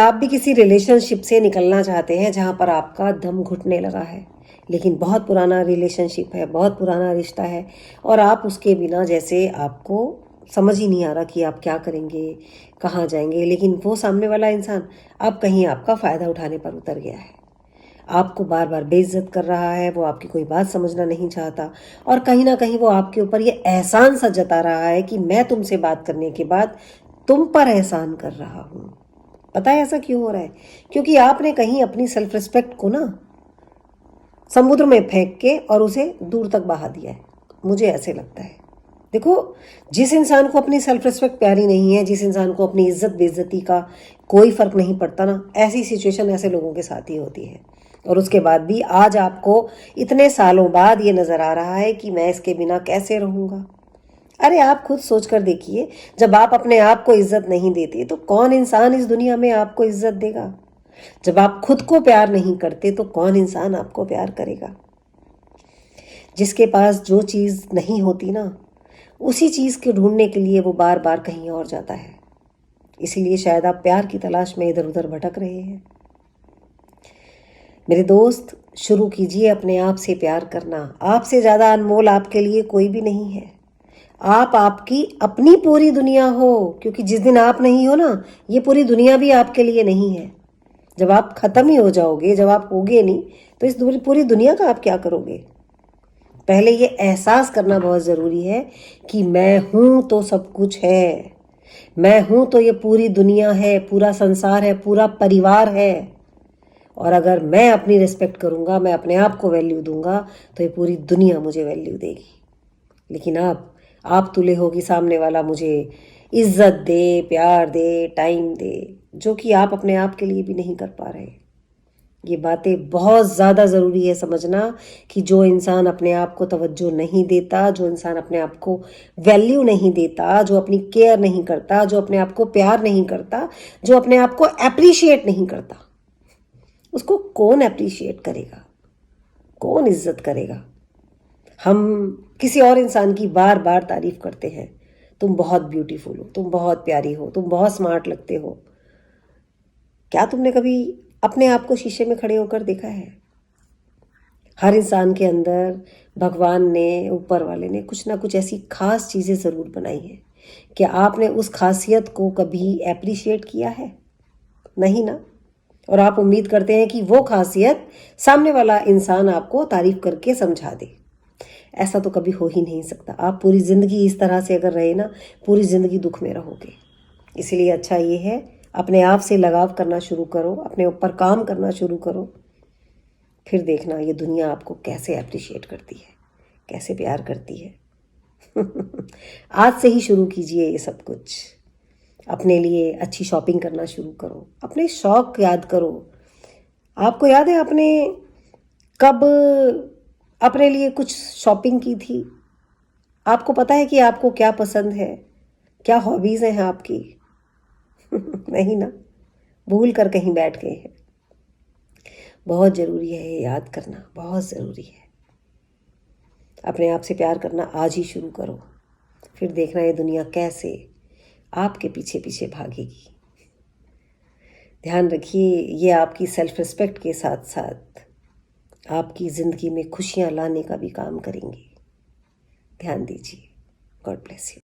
आप भी किसी रिलेशनशिप से निकलना चाहते हैं जहां पर आपका दम घुटने लगा है, लेकिन बहुत पुराना रिलेशनशिप है, बहुत पुराना रिश्ता है और आप उसके बिना जैसे आपको समझ ही नहीं आ रहा कि आप क्या करेंगे, कहाँ जाएंगे। लेकिन वो सामने वाला इंसान अब कहीं आपका फ़ायदा उठाने पर उतर गया है, आपको बार बार बेइज्जत कर रहा है, वो आपकी कोई बात समझना नहीं चाहता और कहीं ना कहीं वो आपके ऊपर ये एहसान सा जता रहा है कि मैं तुमसे बात करने के बाद तुम पर एहसान कर रहा हूँ। पता है ऐसा क्यों हो रहा है? क्योंकि आपने कहीं अपनी सेल्फ रिस्पेक्ट को ना समुद्र में फेंक के और उसे दूर तक बहा दिया है। मुझे ऐसे लगता है। देखो, जिस इंसान को अपनी सेल्फ रिस्पेक्ट प्यारी नहीं है, जिस इंसान को अपनी इज्जत बेइज्जती का कोई फर्क नहीं पड़ता ना, ऐसी सिचुएशन ऐसे लोगों के साथ ही होती है। और उसके बाद भी आज आपको इतने सालों बाद ये नजर आ रहा है कि मैं इसके बिना कैसे रहूंगा। अरे आप खुद सोच कर देखिए, जब आप अपने आप को इज्जत नहीं देते तो कौन इंसान इस दुनिया में आपको इज्जत देगा? जब आप खुद को प्यार नहीं करते तो कौन इंसान आपको प्यार करेगा? जिसके पास जो चीज नहीं होती ना, उसी चीज के ढूंढने के लिए वो बार बार कहीं और जाता है। इसीलिए शायद आप प्यार की तलाश में इधर उधर भटक रहे हैं। मेरे दोस्त, शुरू कीजिए अपने आप से प्यार करना। आपसे ज्यादा अनमोल आपके लिए कोई भी नहीं है। आप आपकी अपनी पूरी दुनिया हो, क्योंकि जिस दिन आप नहीं हो ना, ये पूरी दुनिया भी आपके लिए नहीं है। जब आप खत्म ही हो जाओगे, जब आप होगे नहीं, तो इस पूरी दुनिया का आप क्या करोगे? पहले ये एहसास करना बहुत ज़रूरी है कि मैं हूं तो सब कुछ है, मैं हूं तो ये पूरी दुनिया है, पूरा संसार है, पूरा परिवार है। और अगर मैं अपनी रिस्पेक्ट करूंगा, मैं अपने आप को वैल्यू दूंगा, तो ये पूरी दुनिया मुझे वैल्यू देगी। लेकिन आप तुले हो कि सामने वाला मुझे इज्जत दे, प्यार दे, टाइम दे, जो कि आप अपने आप के लिए भी नहीं कर पा रहे। ये बातें बहुत ज़्यादा ज़रूरी है समझना कि जो इंसान अपने आप को तवज्जो नहीं देता, जो इंसान अपने आप को वैल्यू नहीं देता, जो अपनी केयर नहीं करता, जो अपने आप को प्यार नहीं करता, जो अपने आप को एप्रिशिएट नहीं करता, उसको कौन एप्रिशिएट करेगा? कौन इज्जत करेगा? हम किसी और इंसान की बार बार तारीफ करते हैं, तुम बहुत ब्यूटीफुल हो, तुम बहुत प्यारी हो, तुम बहुत स्मार्ट लगते हो। क्या तुमने कभी अपने आप को शीशे में खड़े होकर देखा है? हर इंसान के अंदर भगवान ने, ऊपर वाले ने कुछ ना कुछ ऐसी खास चीज़ें ज़रूर बनाई हैं। क्या आपने उस खासियत को कभी एप्रिशिएट किया है? नहीं ना। और आप उम्मीद करते हैं कि वो खासियत सामने वाला इंसान आपको तारीफ करके समझा दे। ऐसा तो कभी हो ही नहीं सकता। आप पूरी ज़िंदगी इस तरह से अगर रहे ना, पूरी ज़िंदगी दुख में रहोगे। इसलिए अच्छा ये है, अपने आप से लगाव करना शुरू करो, अपने ऊपर काम करना शुरू करो, फिर देखना ये दुनिया आपको कैसे अप्रिशिएट करती है, कैसे प्यार करती है। आज से ही शुरू कीजिए ये सब कुछ। अपने लिए अच्छी शॉपिंग करना शुरू करो, अपने शौक याद करो। आपको याद है आपने कब अपने लिए कुछ शॉपिंग की थी? आपको पता है कि आपको क्या पसंद है, क्या हॉबीज़ हैं आपकी? नहीं ना, भूल कर कहीं बैठ गए हैं। बहुत ज़रूरी है ये याद करना, बहुत ज़रूरी है। अपने आप से प्यार करना आज ही शुरू करो, फिर देखना ये दुनिया कैसे आपके पीछे पीछे भागेगी। ध्यान रखिए, ये आपकी सेल्फ रिस्पेक्ट के साथ साथ आपकी ज़िंदगी में खुशियाँ लाने का भी काम करेंगे। ध्यान दीजिए। God bless you.